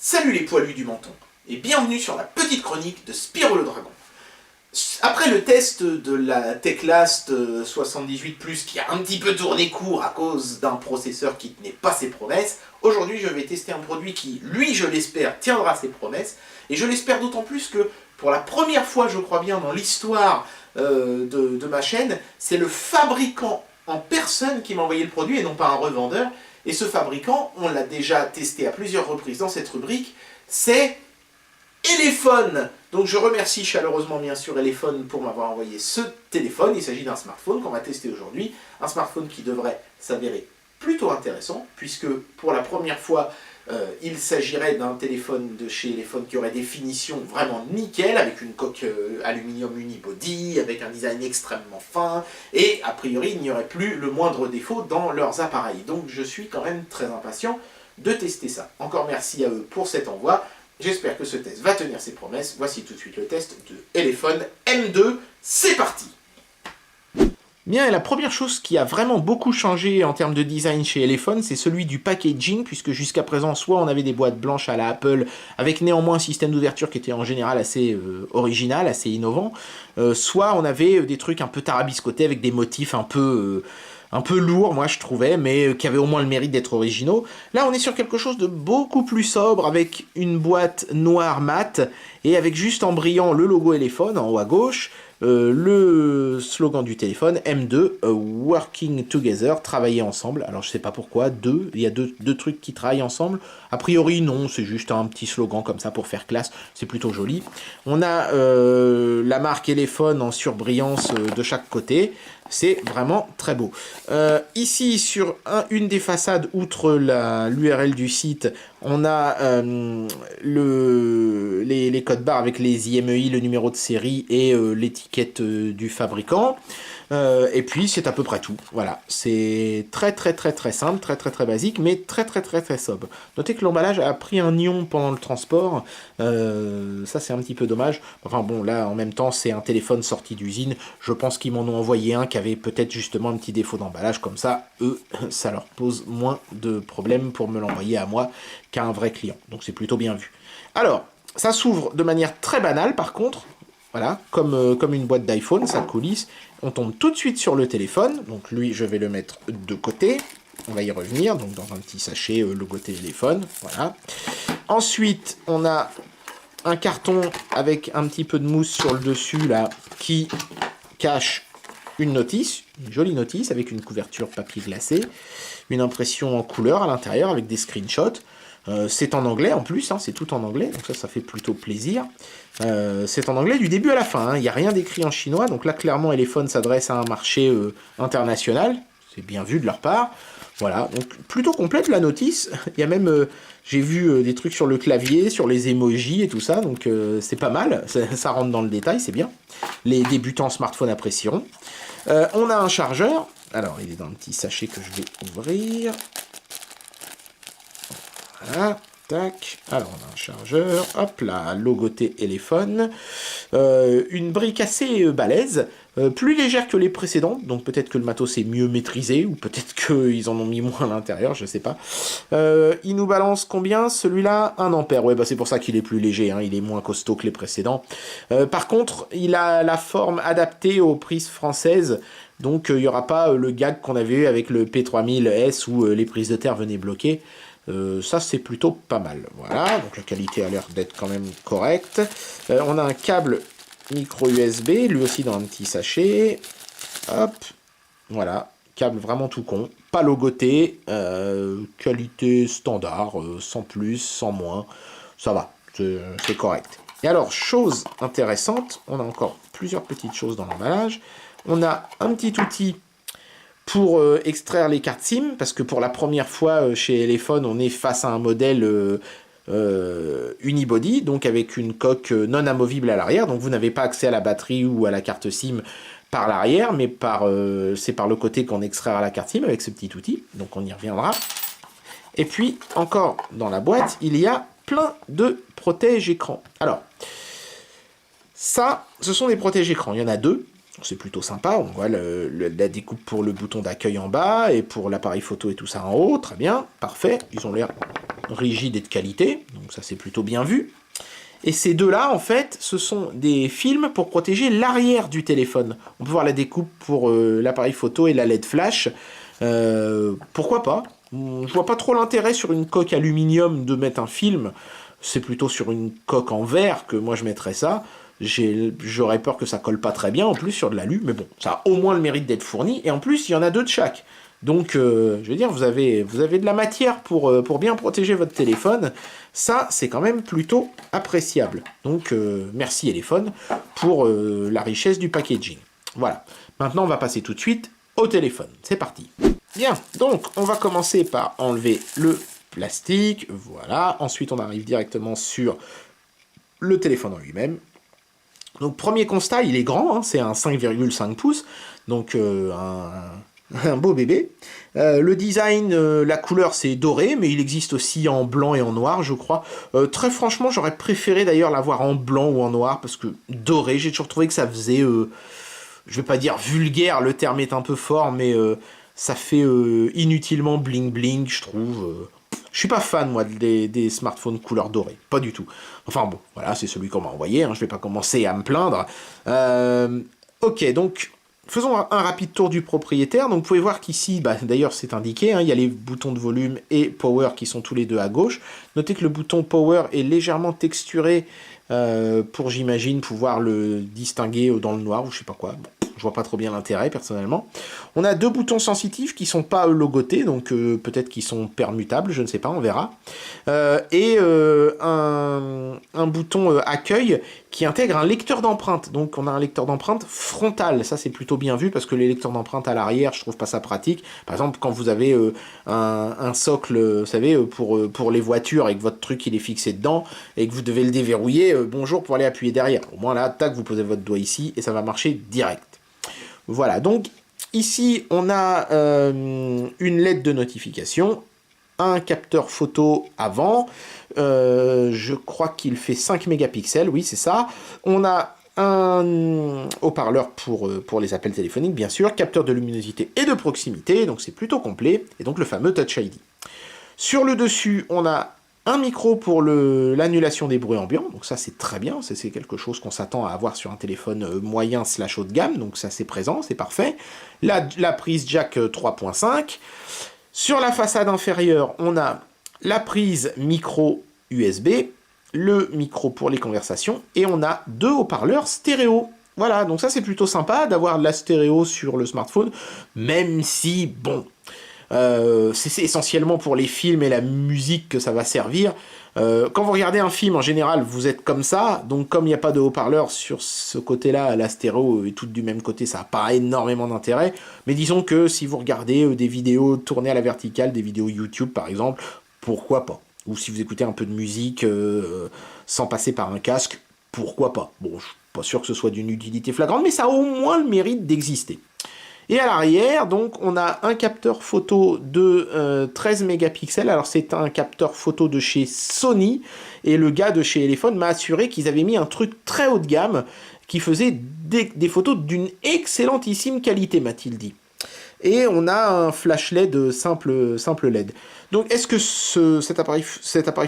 Salut les poilus du menton, et bienvenue sur la petite chronique de Spyro le Dragon. Après le test de la Teclast 78+, qui a un petit peu tourné court à cause d'un processeur qui ne tenait pas ses promesses, aujourd'hui je vais tester un produit qui, lui je l'espère, tiendra ses promesses, et je l'espère d'autant plus que, pour la première fois je crois bien dans l'histoire de ma chaîne, c'est le fabricant en personne qui m'a envoyé le produit et non pas un revendeur. Et ce fabricant, on l'a déjà testé à plusieurs reprises dans cette rubrique, c'est Elephone. Donc je remercie chaleureusement bien sûr Elephone pour m'avoir envoyé ce téléphone. Il s'agit d'un smartphone qu'on va tester aujourd'hui. Un smartphone qui devrait s'avérer plutôt intéressant, puisque pour la première fois, il s'agirait d'un téléphone de chez Elephone qui aurait des finitions vraiment nickel, avec une coque aluminium unibody, avec un design extrêmement fin, et a priori il n'y aurait plus le moindre défaut dans leurs appareils. Donc je suis quand même très impatient de tester ça. Encore merci à eux pour cet envoi. J'espère que ce test va tenir ses promesses. Voici tout de suite le test de Elephone M2. C'est parti! Bien, et la première chose qui a vraiment beaucoup changé en termes de design chez Elephone, c'est celui du packaging, puisque jusqu'à présent, soit on avait des boîtes blanches à la Apple, avec néanmoins un système d'ouverture qui était en général assez original, assez innovant, soit on avait des trucs un peu tarabiscotés, avec des motifs un peu lourds, moi je trouvais, mais qui avaient au moins le mérite d'être originaux. Là, on est sur quelque chose de beaucoup plus sobre, avec une boîte noire mat, et avec juste en brillant le logo Elephone en haut à gauche, le slogan du téléphone, M2, Working Together, travailler ensemble. Alors je sais pas pourquoi, il y a deux trucs qui travaillent ensemble. A priori non, c'est juste un petit slogan comme ça pour faire classe, c'est plutôt joli. On a la marque Elephone en surbrillance de chaque côté. C'est vraiment très beau. Ici, sur une des façades, outre l'URL du site, on a les codes barres avec les IMEI, le numéro de série et l'étiquette du fabricant. Et puis, c'est à peu près tout. Voilà, c'est très simple, très basique, mais très sobre. Notez que l'emballage a pris un ion pendant le transport. Ça, c'est un petit peu dommage. Enfin bon, là, en même temps, c'est un téléphone sorti d'usine. Je pense qu'ils m'en ont envoyé un qui avait peut-être justement un petit défaut d'emballage. Comme ça, eux, ça leur pose moins de problèmes pour me l'envoyer à moi qu'à un vrai client. Donc, c'est plutôt bien vu. Alors, ça s'ouvre de manière très banale, par contre. Voilà, comme une boîte d'iPhone, ça coulisse. On tombe tout de suite sur le téléphone. Donc lui, je vais le mettre de côté. On va y revenir, donc dans un petit sachet, logo téléphone. Voilà. Ensuite, on a un carton avec un petit peu de mousse sur le dessus, là, qui cache une notice, une jolie notice, avec une couverture papier glacé. Une impression en couleur à l'intérieur, avec des screenshots. C'est en anglais en plus, hein, c'est tout en anglais, donc ça fait plutôt plaisir. C'est en anglais du début à la fin, hein, il n'y a rien d'écrit en chinois, donc là clairement Elephone s'adresse à un marché international, c'est bien vu de leur part. Voilà, donc plutôt complète la notice, il y a même, j'ai vu des trucs sur le clavier, sur les emojis et tout ça, donc c'est pas mal, ça rentre dans le détail, c'est bien. Les débutants smartphone apprécieront. On a un chargeur, alors il est dans un petit sachet que je vais ouvrir. Voilà, tac. Alors, on a un chargeur. Hop là, logoté Elephone. Une brique assez balèze. Plus légère que les précédentes. Donc, peut-être que le matos est mieux maîtrisé. Ou peut-être qu'ils en ont mis moins à l'intérieur. Je sais pas. Il nous balance combien? Celui-là, 1 ampère. Ouais, bah, c'est pour ça qu'il est plus léger. Hein, il est moins costaud que les précédents. Par contre, il a la forme adaptée aux prises françaises. Donc, il n'y aura pas le gag qu'on avait eu avec le P3000S où les prises de terre venaient bloquer. Ça c'est plutôt pas mal, voilà, donc la qualité a l'air d'être quand même correcte. On a un câble micro USB, lui aussi dans un petit sachet, hop, voilà, câble vraiment tout con, pas logoté, qualité standard, sans plus, sans moins, ça va, c'est correct. Et alors, chose intéressante, on a encore plusieurs petites choses dans l'emballage, on a un petit outil pour extraire les cartes SIM, parce que pour la première fois chez Elephone, on est face à un modèle unibody, donc avec une coque non amovible à l'arrière, donc vous n'avez pas accès à la batterie ou à la carte SIM par l'arrière, mais c'est par le côté qu'on extraira la carte SIM avec ce petit outil, donc on y reviendra. Et puis, encore dans la boîte, il y a plein de protège-écrans. Alors, ça, ce sont des protège-écrans, il y en a 2. C'est plutôt sympa, on voit la découpe pour le bouton d'accueil en bas et pour l'appareil photo et tout ça en haut, très bien, parfait, ils ont l'air rigides et de qualité, donc ça c'est plutôt bien vu. Et ces deux-là, en fait, ce sont des films pour protéger l'arrière du téléphone. On peut voir la découpe pour l'appareil photo et la LED flash. Pourquoi pas? Je vois pas trop l'intérêt sur une coque aluminium de mettre un film. C'est plutôt sur une coque en verre que moi je mettrais ça. J'aurais peur que ça colle pas très bien, en plus sur de l'alu, mais bon, ça a au moins le mérite d'être fourni, et en plus, il y en a deux de chaque. Donc, je veux dire, vous avez de la matière pour bien protéger votre téléphone. Ça, c'est quand même plutôt appréciable. Donc, merci Elephone pour la richesse du packaging. Voilà. Maintenant, on va passer tout de suite au téléphone. C'est parti. Bien, donc, on va commencer par enlever le plastique. Voilà. Ensuite, on arrive directement sur le téléphone en lui-même. Donc, premier constat, il est grand, hein, c'est un 5,5 pouces, donc un beau bébé. Le design, la couleur, c'est doré, mais il existe aussi en blanc et en noir, je crois. Très franchement, j'aurais préféré d'ailleurs l'avoir en blanc ou en noir, parce que doré, j'ai toujours trouvé que ça faisait, je vais pas dire vulgaire, le terme est un peu fort, mais ça fait inutilement bling-bling, je trouve. Je suis pas fan, moi, des smartphones couleur dorée. Pas du tout. Enfin bon, voilà, c'est celui qu'on m'a envoyé. Hein, je vais pas commencer à me plaindre. Ok, donc, faisons un rapide tour du propriétaire. Donc, vous pouvez voir qu'ici, bah, d'ailleurs, c'est indiqué. Hein, il y a les boutons de volume et power qui sont tous les deux à gauche. Notez que le bouton power est légèrement texturé pour, j'imagine, pouvoir le distinguer dans le noir ou je sais pas quoi. Bon. Je vois pas trop bien l'intérêt, personnellement. On a deux boutons sensitifs qui sont pas logotés, donc peut-être qu'ils sont permutables, je ne sais pas, on verra. Et un bouton accueil qui intègre un lecteur d'empreintes. Donc on a un lecteur d'empreintes frontal, ça c'est plutôt bien vu, parce que les lecteurs d'empreintes à l'arrière, je trouve pas ça pratique. Par exemple, quand vous avez un socle, vous savez, pour les voitures, et que votre truc il est fixé dedans, et que vous devez le déverrouiller, bonjour, pour aller appuyer derrière. Au moins là, tac, vous posez votre doigt ici, et ça va marcher direct. Voilà, donc ici on a une LED de notification, un capteur photo avant, je crois qu'il fait 5 mégapixels, oui c'est ça. On a un haut-parleur pour les appels téléphoniques bien sûr, capteur de luminosité et de proximité, donc c'est plutôt complet, et donc le fameux Touch ID. Sur le dessus, on a un micro pour l'annulation des bruits ambiants, donc ça c'est très bien, c'est quelque chose qu'on s'attend à avoir sur un téléphone moyen / haut de gamme, donc ça c'est présent, c'est parfait. La prise jack 3.5. Sur la façade inférieure, on a la prise micro USB, le micro pour les conversations, et on a deux haut-parleurs stéréo. Voilà, donc ça c'est plutôt sympa d'avoir de la stéréo sur le smartphone, même si, bon... c'est essentiellement pour les films et la musique que ça va servir. Quand vous regardez un film, en général, vous êtes comme ça, donc comme il n'y a pas de haut-parleur sur ce côté-là, la stéréo est toute du même côté, ça n'a pas énormément d'intérêt, mais disons que si vous regardez des vidéos tournées à la verticale, des vidéos YouTube par exemple, pourquoi pas? Ou si vous écoutez un peu de musique sans passer par un casque, pourquoi pas? Bon, je suis pas sûr que ce soit d'une utilité flagrante, mais ça a au moins le mérite d'exister. Et à l'arrière, donc, on a un capteur photo de 13 mégapixels. Alors, c'est un capteur photo de chez Sony. Et le gars de chez Elephone m'a assuré qu'ils avaient mis un truc très haut de gamme qui faisait des photos d'une excellentissime qualité, m'a-t-il dit. Et on a un flash LED simple LED. Donc est-ce que cet appareil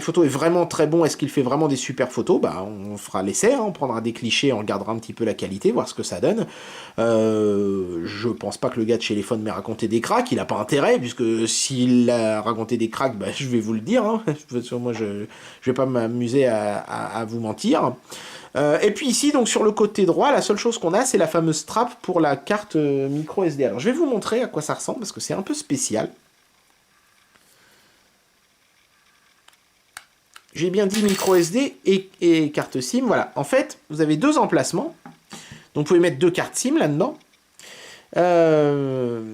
photo est vraiment très bon? Est-ce qu'il fait vraiment des super photos? Bah, on fera l'essai, hein, on prendra des clichés, on regardera un petit peu la qualité, voir ce que ça donne. Je pense pas que le gars de chez Elephone m'ait raconté des cracks, il a pas intérêt, puisque s'il a raconté des cracks, bah, je vais vous le dire. Hein. Moi, je vais pas m'amuser à vous mentir. Et puis ici, donc sur le côté droit, la seule chose qu'on a, c'est la fameuse strap pour la carte micro SD. Alors je vais vous montrer à quoi ça ressemble, parce que c'est un peu spécial. J'ai bien dit micro SD et carte SIM, voilà. En fait, vous avez deux emplacements, donc vous pouvez mettre deux cartes SIM là-dedans. Le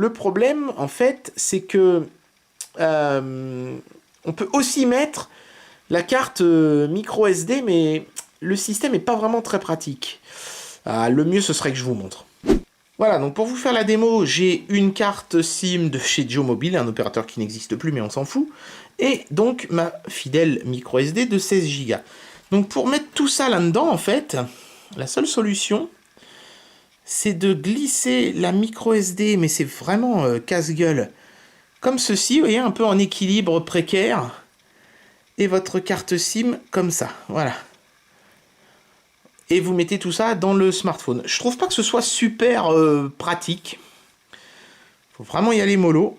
problème, en fait, c'est que on peut aussi mettre la carte micro SD, mais le système n'est pas vraiment très pratique. Le mieux, ce serait que je vous montre. Voilà, donc pour vous faire la démo, j'ai une carte SIM de chez Joe Mobile, un opérateur qui n'existe plus, mais on s'en fout. Et donc ma fidèle micro SD de 16 Go. Donc pour mettre tout ça là-dedans, en fait, la seule solution, c'est de glisser la micro SD, mais c'est vraiment casse-gueule, comme ceci, vous voyez, un peu en équilibre précaire. Et votre carte SIM comme ça, voilà. Et vous mettez tout ça dans le smartphone. Je trouve pas que ce soit super pratique. Faut vraiment y aller mollo.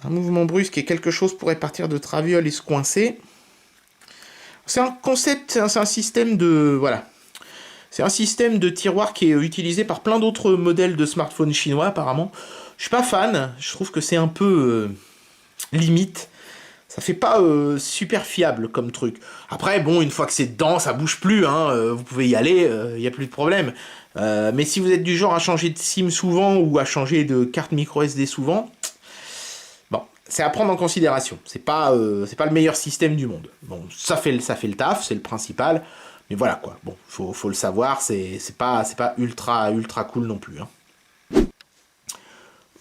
Un mouvement brusque et quelque chose pourrait partir de traviole et se coincer. C'est un concept, c'est un système de... Voilà. C'est un système de tiroir qui est utilisé par plein d'autres modèles de smartphones chinois apparemment. Je suis pas fan, je trouve que c'est un peu limite. Ça fait pas super fiable comme truc. Après, bon, une fois que c'est dedans, ça bouge plus, hein, vous pouvez y aller, il n'y a plus de problème. Mais si vous êtes du genre à changer de SIM souvent ou à changer de carte micro SD souvent, bon, c'est à prendre en considération. C'est pas le meilleur système du monde. Bon, ça fait le taf, c'est le principal. Mais voilà quoi, bon, faut le savoir, c'est pas ultra cool non plus, hein.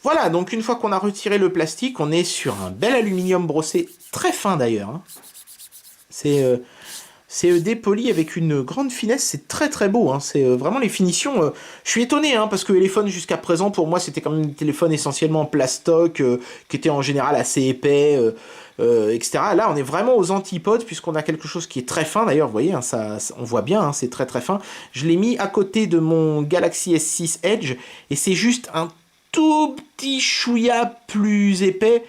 Voilà, donc une fois qu'on a retiré le plastique, on est sur un bel aluminium brossé, très fin d'ailleurs, hein. C'est dépoli avec une grande finesse, c'est très beau, hein. C'est vraiment les finitions. Je suis étonné, hein, parce que les téléphones jusqu'à présent, pour moi, c'était quand même des téléphones essentiellement en plastoc, qui étaient en général assez épais, etc. Là, on est vraiment aux antipodes, puisqu'on a quelque chose qui est très fin, d'ailleurs, vous voyez, hein, on voit bien, hein, c'est très fin. Je l'ai mis à côté de mon Galaxy S6 Edge, et c'est juste un tout petit chouïa plus épais,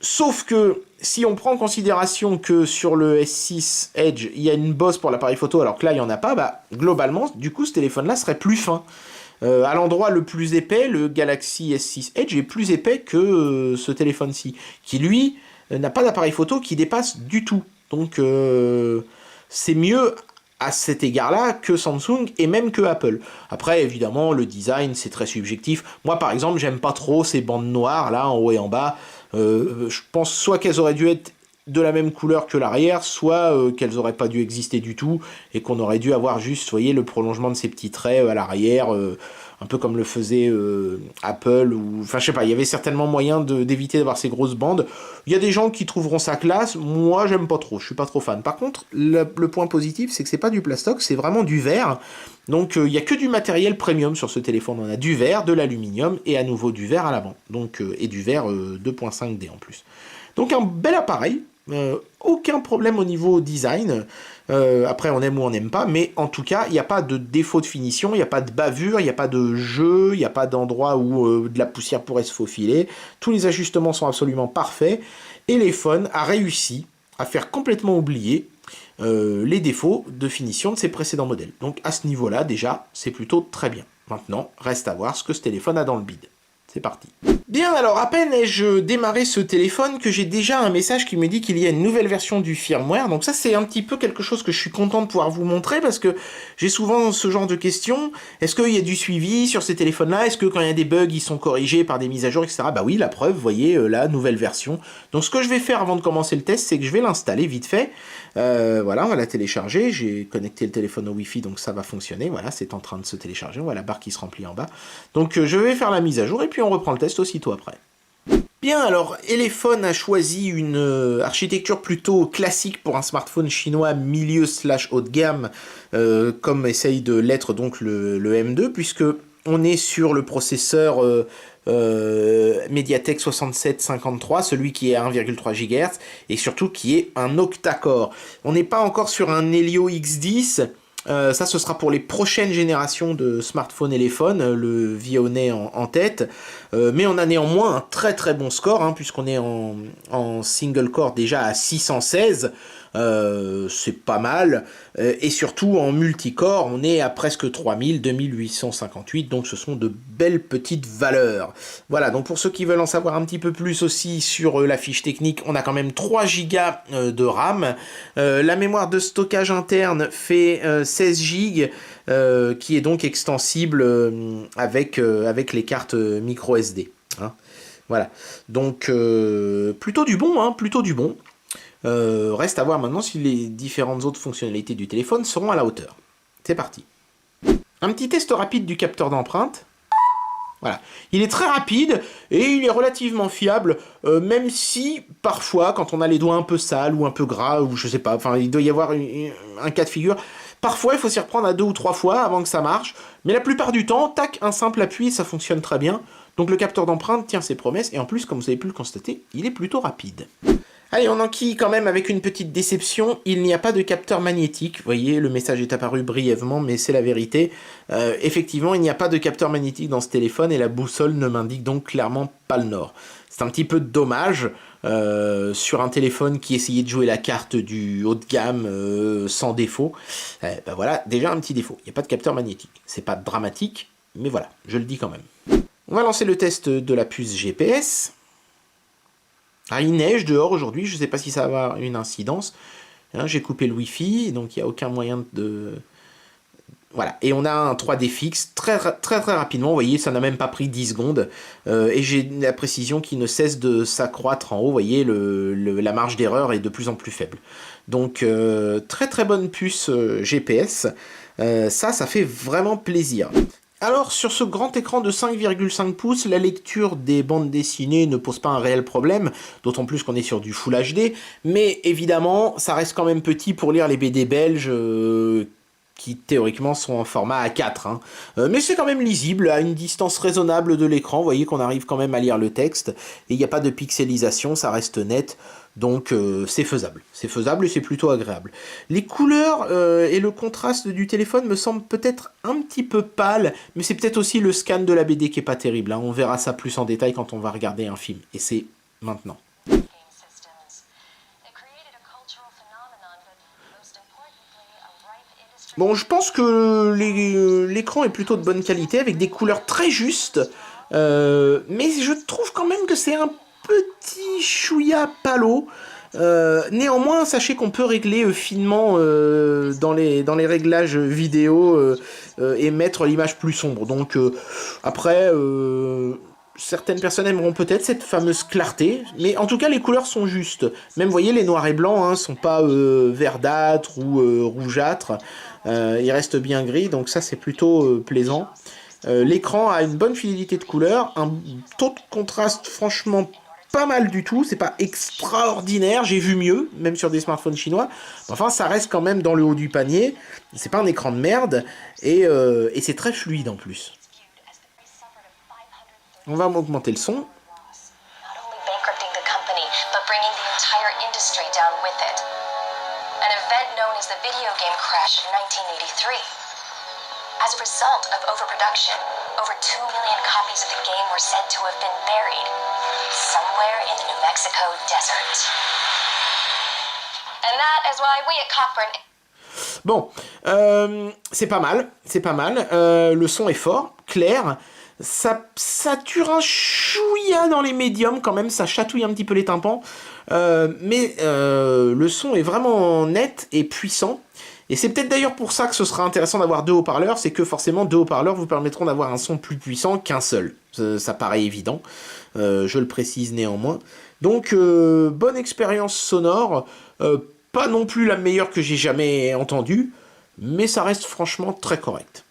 sauf que si on prend en considération que sur le S6 Edge, il y a une bosse pour l'appareil photo, alors que là, il n'y en a pas, bah, globalement, du coup, ce téléphone-là serait plus fin. À l'endroit le plus épais, le Galaxy S6 Edge est plus épais que ce téléphone-ci, qui, lui, n'a pas d'appareil photo qui dépasse du tout. Donc, c'est mieux à cet égard-là que Samsung et même que Apple. Après, évidemment, le design, c'est très subjectif. Moi, par exemple, j'aime pas trop ces bandes noires, là, en haut et en bas. Je pense soit qu'elles auraient dû être de la même couleur que l'arrière, soit qu'elles auraient pas dû exister du tout, et qu'on aurait dû avoir juste, vous voyez, le prolongement de ces petits traits à l'arrière, un peu comme le faisait Apple, ou... Enfin, je sais pas, il y avait certainement moyen d'éviter d'avoir ces grosses bandes. Il y a des gens qui trouveront ça classe, moi j'aime pas trop, je suis pas trop fan. Par contre, le point positif, c'est que c'est pas du plastoc, c'est vraiment du verre. Donc il n'y a que du matériel premium sur ce téléphone. On a du verre, de l'aluminium et à nouveau du verre à l'avant. Donc, et du verre 2.5D en plus. Donc un bel appareil, aucun problème au niveau design. Après on aime ou on n'aime pas, mais en tout cas il n'y a pas de défaut de finition, il n'y a pas de bavure, il n'y a pas de jeu, il n'y a pas d'endroit où de la poussière pourrait se faufiler. Tous les ajustements sont absolument parfaits. Et l'iPhone a réussi à faire complètement oublier les défauts de finition de ses précédents modèles. Donc à ce niveau-là, déjà, c'est plutôt très bien. Maintenant, reste à voir ce que ce téléphone a dans le bide. C'est parti. Bien, alors à peine ai-je démarré ce téléphone que j'ai déjà un message qui me dit qu'il y a une nouvelle version du firmware. Donc ça, c'est un petit peu quelque chose que je suis content de pouvoir vous montrer parce que j'ai souvent ce genre de questions. Est-ce qu'il y a du suivi sur ces téléphones-là? Est-ce que quand il y a des bugs, ils sont corrigés par des mises à jour, etc. Bah oui, la preuve, vous voyez, la nouvelle version. Donc ce que je vais faire avant de commencer le test, c'est que je vais l'installer vite fait. Voilà, on va la télécharger. J'ai connecté le téléphone au Wi-Fi, donc ça va fonctionner. Voilà, c'est en train de se télécharger. On voit la barre qui se remplit en bas. Donc je vais faire la mise à jour et puis on reprend le test aussitôt après. Bien, alors, Elephone a choisi une architecture plutôt classique pour un smartphone chinois milieu/haut de gamme, comme essaye de l'être donc le M2, puisque on est sur le processeur Mediatek 6753, celui qui est à 1,3 GHz, et surtout qui est un octa-core. On n'est pas encore sur un Helio X10, ça ce sera pour les prochaines générations de smartphones Elephone, le Vionnet en tête, mais on a néanmoins un très bon score, hein, puisqu'on est en single core déjà à 616, c'est pas mal, et surtout en multicore on est à presque 3000, 2858, donc ce sont de belles petites valeurs. Voilà, donc pour ceux qui veulent en savoir un petit peu plus aussi sur la fiche technique, on a quand même 3 Go de RAM, la mémoire de stockage interne fait 16 Go, qui est donc extensible avec les cartes micro SD. Hein. Voilà, donc plutôt du bon, hein, plutôt du bon. Reste à voir maintenant si les différentes autres fonctionnalités du téléphone seront à la hauteur. C'est parti. Un petit test rapide du capteur d'empreinte. Voilà, il est très rapide et il est relativement fiable, même si parfois, quand on a les doigts un peu sales ou un peu gras, ou je sais pas, enfin il doit y avoir un cas de figure, parfois il faut s'y reprendre à 2 ou 3 fois avant que ça marche, mais la plupart du temps, tac, un simple appui, ça fonctionne très bien. Donc le capteur d'empreinte tient ses promesses, et en plus, comme vous avez pu le constater, il est plutôt rapide. Allez, on enquille quand même avec une petite déception, il n'y a pas de capteur magnétique. Vous voyez, le message est apparu brièvement, mais c'est la vérité. Effectivement, il n'y a pas de capteur magnétique dans ce téléphone, et la boussole ne m'indique donc clairement pas le nord. C'est un petit peu dommage, sur un téléphone qui essayait de jouer la carte du haut de gamme sans défaut. Ben voilà, déjà un petit défaut, il n'y a pas de capteur magnétique. C'est pas dramatique, mais voilà, je le dis quand même. On va lancer le test de la puce GPS. Ah, il neige dehors aujourd'hui, je ne sais pas si ça va avoir une incidence. Hein, j'ai coupé le Wi-Fi, donc il n'y a aucun moyen de... Voilà, et on a un 3D fixe très rapidement, vous voyez, ça n'a même pas pris 10 secondes. Et j'ai la précision qui ne cesse de s'accroître en haut, vous voyez, la marge d'erreur est de plus en plus faible. Donc, très bonne puce GPS, ça fait vraiment plaisir. Alors, sur ce grand écran de 5,5 pouces, la lecture des bandes dessinées ne pose pas un réel problème, d'autant plus qu'on est sur du Full HD, mais évidemment, ça reste quand même petit pour lire les BD belges qui théoriquement sont en format A4. Hein. Mais c'est quand même lisible, à une distance raisonnable de l'écran, vous voyez qu'on arrive quand même à lire le texte, et il n'y a pas de pixelisation, ça reste net. Donc c'est faisable et c'est plutôt agréable. Les couleurs et le contraste du téléphone me semblent peut-être un petit peu pâles, mais c'est peut-être aussi le scan de la BD qui est pas terrible. Hein. On verra ça plus en détail quand on va regarder un film, et c'est maintenant. Bon, je pense que l'écran est plutôt de bonne qualité, avec des couleurs très justes, mais je trouve quand même que c'est un petit chouïa palo. Néanmoins, sachez qu'on peut régler finement dans les réglages vidéo et mettre l'image plus sombre. Donc après, certaines personnes aimeront peut-être cette fameuse clarté, mais en tout cas les couleurs sont justes. Même, vous voyez, les noirs et blancs hein, sont pas verdâtres ou rougeâtres. Ils restent bien gris, donc ça c'est plutôt plaisant. L'écran a une bonne fidélité de couleur, un taux de contraste franchement pas mal du tout, c'est pas extraordinaire, j'ai vu mieux, même sur des smartphones chinois, enfin ça reste quand même dans le haut du panier, c'est pas un écran de merde, et c'est très fluide en plus. On va augmenter le son. As a result of overproduction, over 2 million copies of the game were said to have been buried somewhere in the New Mexico desert. And that is why we at Cockburn... Bon, c'est pas mal, le son est fort, clair, ça sature un chouïa dans les médiums quand même, ça chatouille un petit peu les tympans, mais le son est vraiment net et puissant. Et c'est peut-être d'ailleurs pour ça que ce sera intéressant d'avoir deux haut-parleurs, c'est que forcément deux haut-parleurs vous permettront d'avoir un son plus puissant qu'un seul. Ça paraît évident, je le précise néanmoins. Donc, bonne expérience sonore, pas non plus la meilleure que j'ai jamais entendue, mais ça reste franchement très correct.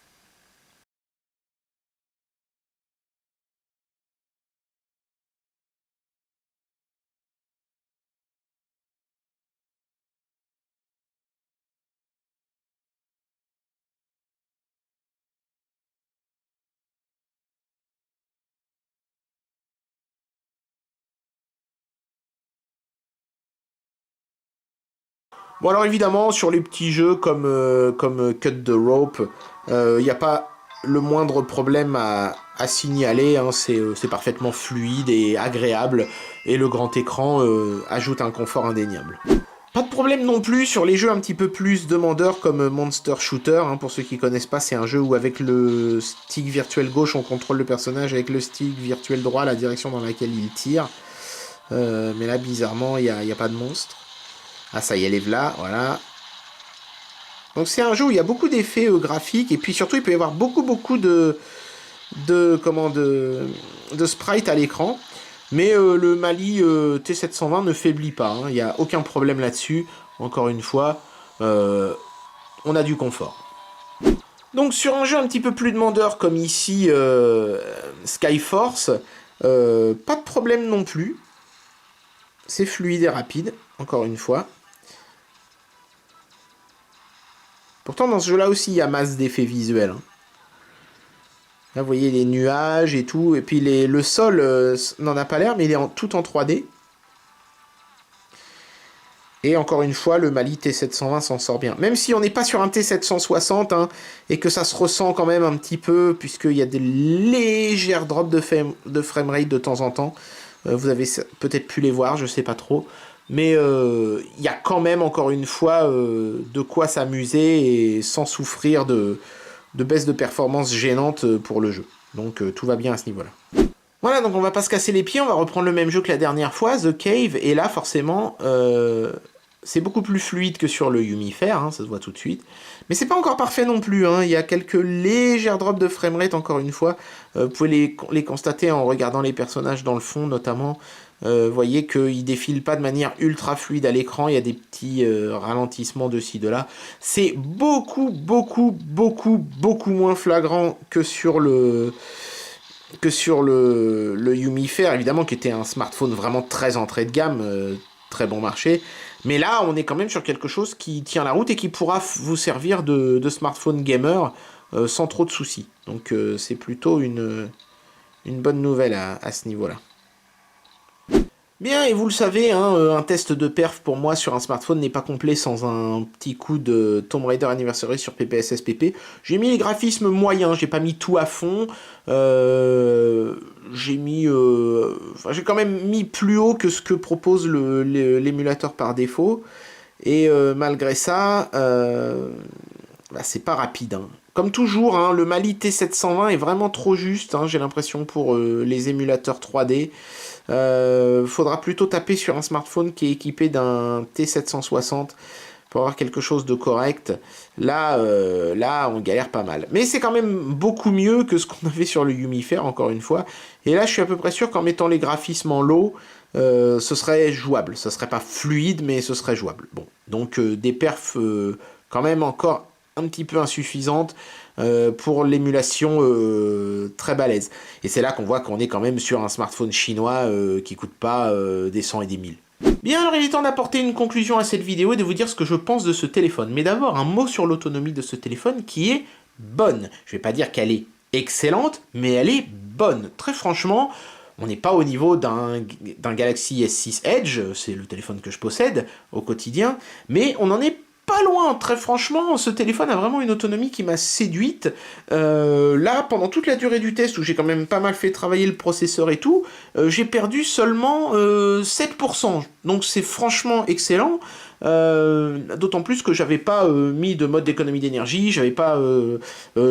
Bon alors évidemment, sur les petits jeux comme Cut the Rope, il n'y a pas le moindre problème à signaler, hein, c'est parfaitement fluide et agréable, et le grand écran ajoute un confort indéniable. Pas de problème non plus sur les jeux un petit peu plus demandeurs comme Monster Shooter, hein, pour ceux qui connaissent pas, c'est un jeu où avec le stick virtuel gauche on contrôle le personnage, avec le stick virtuel droit la direction dans laquelle il tire, mais là bizarrement il n'y a pas de monstre. Ah ça y est, les voilà, voilà. Donc c'est un jeu où il y a beaucoup d'effets graphiques, et puis surtout il peut y avoir beaucoup de sprites à l'écran. Mais le Mali T720 ne faiblit pas, hein. Il n'y a aucun problème là-dessus. Encore une fois, on a du confort. Donc sur un jeu un petit peu plus demandeur comme ici Skyforce, pas de problème non plus. C'est fluide et rapide, encore une fois. Pourtant, dans ce jeu-là aussi, il y a masse d'effets visuels. Là, vous voyez les nuages et tout. Et puis le sol n'en a pas l'air, mais il est tout en 3D. Et encore une fois, le Mali T720 s'en sort bien. Même si on n'est pas sur un T760, hein, et que ça se ressent quand même un petit peu, puisqu'il y a des légères drops de framerate de temps en temps. Vous avez peut-être pu les voir, je sais pas trop. Mais il y a quand même, encore une fois, de quoi s'amuser et sans souffrir de baisse de performance gênante pour le jeu. Donc tout va bien à ce niveau-là. Voilà, donc on va pas se casser les pieds, on va reprendre le même jeu que la dernière fois, The Cave, et là forcément, c'est beaucoup plus fluide que sur le Yumifair, hein, ça se voit tout de suite. Mais c'est pas encore parfait non plus, hein, il y a quelques légères drops de framerate encore une fois, vous pouvez les constater en regardant les personnages dans le fond notamment. Vous voyez qu'ils défilent pas de manière ultra fluide à l'écran, il y a des petits ralentissements de ci, de là. C'est beaucoup moins flagrant que sur le Yumifair, évidemment, qui était un smartphone vraiment très entrée de gamme, très bon marché. Mais là, on est quand même sur quelque chose qui tient la route et qui pourra vous servir de smartphone gamer sans trop de soucis. Donc c'est plutôt une bonne nouvelle à ce niveau-là. Bien, et vous le savez, hein, un test de perf pour moi sur un smartphone n'est pas complet sans un petit coup de Tomb Raider Anniversary sur PPSSPP. J'ai mis les graphismes moyens, j'ai pas mis tout à fond. J'ai quand même mis plus haut que ce que propose l'émulateur par défaut. Et malgré ça, c'est pas rapide. Hein. Comme toujours, hein, le Mali T720 est vraiment trop juste, hein, j'ai l'impression, pour les émulateurs 3D. Faudra plutôt taper sur un smartphone qui est équipé d'un T760 pour avoir quelque chose de correct. Là, on galère pas mal. Mais c'est quand même beaucoup mieux que ce qu'on avait sur le Yumifair, encore une fois. Et là, je suis à peu près sûr qu'en mettant les graphismes en low, ce serait jouable. Ce serait pas fluide, mais ce serait jouable. Bon, donc des perfs quand même encore un petit peu insuffisantes pour l'émulation très balèze. Et c'est là qu'on voit qu'on est quand même sur un smartphone chinois qui coûte pas des 100 et des 1000. Bien, alors il est temps d'apporter une conclusion à cette vidéo et de vous dire ce que je pense de ce téléphone. Mais d'abord, un mot sur l'autonomie de ce téléphone qui est bonne. Je vais pas dire qu'elle est excellente, mais elle est bonne. Très franchement, on n'est pas au niveau d'un Galaxy S6 Edge, c'est le téléphone que je possède au quotidien, mais on en est pas loin, très franchement, ce téléphone a vraiment une autonomie qui m'a séduite. Là, pendant toute la durée du test, où j'ai quand même pas mal fait travailler le processeur et tout, j'ai perdu seulement 7%. Donc c'est franchement excellent. D'autant plus que j'avais pas mis de mode d'économie d'énergie, j'avais pas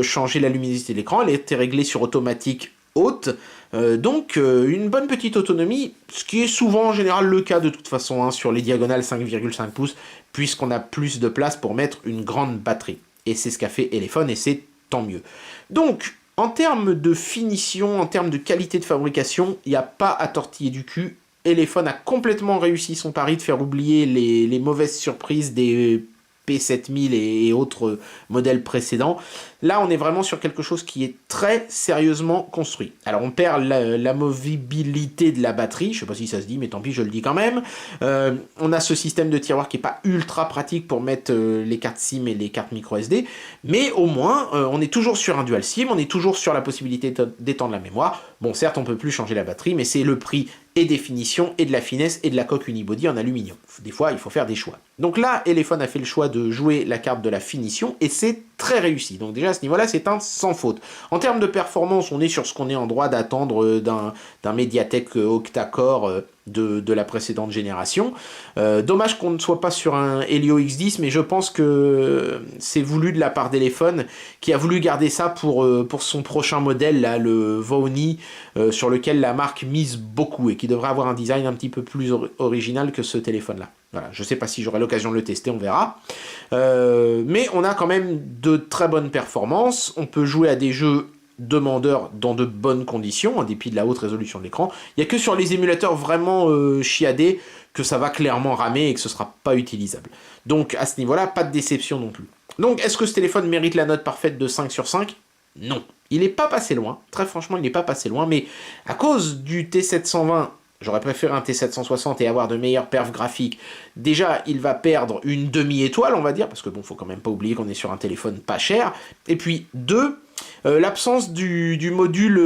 changé la luminosité de l'écran, elle était réglée sur automatique haute. Donc une bonne petite autonomie, ce qui est souvent en général le cas de toute façon hein, sur les diagonales 5,5 pouces, puisqu'on a plus de place pour mettre une grande batterie. Et c'est ce qu'a fait Elephone et c'est tant mieux. Donc en termes de finition, en termes de qualité de fabrication, il n'y a pas à tortiller du cul. Elephone a complètement réussi son pari de faire oublier les mauvaises surprises des P7000 et autres modèles précédents. Là, on est vraiment sur quelque chose qui est très sérieusement construit. Alors, on perd la movibilité de la batterie, je sais pas si ça se dit, mais tant pis, je le dis quand même. On a ce système de tiroir qui est pas ultra pratique pour mettre les cartes SIM et les cartes micro SD, mais au moins, on est toujours sur un dual SIM, on est toujours sur la possibilité d'étendre la mémoire. Bon, certes, on peut plus changer la batterie, mais c'est le prix et des finitions, et de la finesse, et de la coque unibody en aluminium. Des fois, il faut faire des choix. Donc là, Elephone a fait le choix de jouer la carte de la finition, et c'est très réussi. Donc déjà, à ce niveau-là, c'est un sans faute. En termes de performance, on est sur ce qu'on est en droit d'attendre d'un Mediatek octa-core de la précédente génération. Dommage qu'on ne soit pas sur un Helio X10, mais je pense que c'est voulu de la part d'Elephone, qui a voulu garder ça pour son prochain modèle, là, le Vauni, sur lequel la marque mise beaucoup, et qui devrait avoir un design un petit peu plus original que ce téléphone-là. Voilà, je ne sais pas si j'aurai l'occasion de le tester, on verra. Mais on a quand même de très bonnes performances, on peut jouer à des jeux demandeurs dans de bonnes conditions, en dépit de la haute résolution de l'écran. Il n'y a que sur les émulateurs vraiment chiadés que ça va clairement ramer et que ce ne sera pas utilisable. Donc à ce niveau-là, pas de déception non plus. Donc est-ce que ce téléphone mérite la note parfaite de 5 sur 5 ? Non. Il n'est pas passé loin, très franchement il n'est pas passé loin, mais à cause du T720 J'aurais préféré un T760 et avoir de meilleures perfs graphiques. Déjà, il va perdre une demi-étoile, on va dire, parce que bon, faut quand même pas oublier qu'on est sur un téléphone pas cher. Et puis, deux, l'absence du module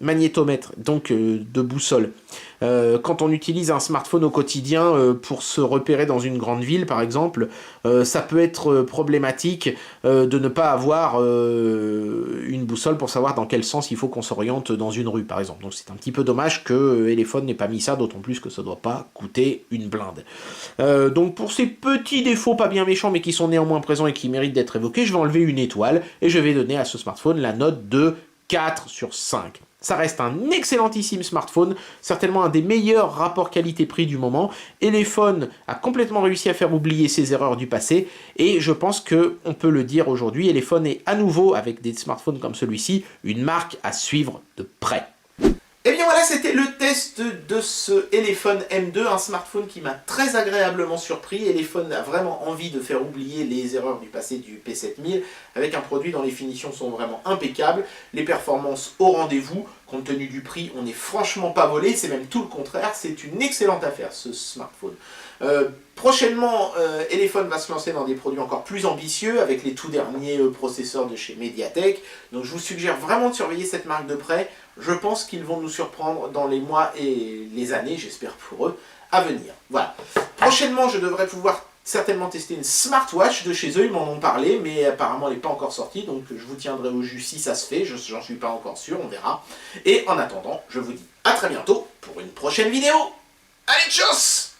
magnétomètre, donc de boussole. Quand on utilise un smartphone au quotidien pour se repérer dans une grande ville, par exemple, ça peut être problématique de ne pas avoir une boussole pour savoir dans quel sens il faut qu'on s'oriente dans une rue, par exemple. Donc c'est un petit peu dommage que Elephone n'ait pas mis ça, d'autant plus que ça doit pas coûter une blinde. Donc pour ces petits défauts pas bien méchants, mais qui sont néanmoins présents et qui méritent d'être évoqués, je vais enlever une étoile et je vais donner à ce smartphone la note de 4 sur 5. Ça reste un excellentissime smartphone, certainement un des meilleurs rapports qualité-prix du moment. Elephone a complètement réussi à faire oublier ses erreurs du passé, et je pense qu'on peut le dire aujourd'hui, Elephone est à nouveau, avec des smartphones comme celui-ci, une marque à suivre de près. Et bien voilà, c'était le test de ce Elephone M2, un smartphone qui m'a très agréablement surpris. Elephone a vraiment envie de faire oublier les erreurs du passé du P7000, avec un produit dont les finitions sont vraiment impeccables, les performances au rendez-vous. Compte tenu du prix, on n'est franchement pas volé, c'est même tout le contraire, c'est une excellente affaire ce smartphone. Prochainement, Elephone va se lancer dans des produits encore plus ambitieux avec les tout derniers processeurs de chez Mediatek. Donc je vous suggère vraiment de surveiller cette marque de près. Je pense qu'ils vont nous surprendre dans les mois et les années, j'espère pour eux, à venir. Voilà. Prochainement, je devrais pouvoir certainement tester une smartwatch de chez eux, ils m'en ont parlé, mais apparemment elle n'est pas encore sortie, donc je vous tiendrai au jus si ça se fait, j'en suis pas encore sûr, on verra. Et en attendant, je vous dis à très bientôt pour une prochaine vidéo. Allez, tchuss!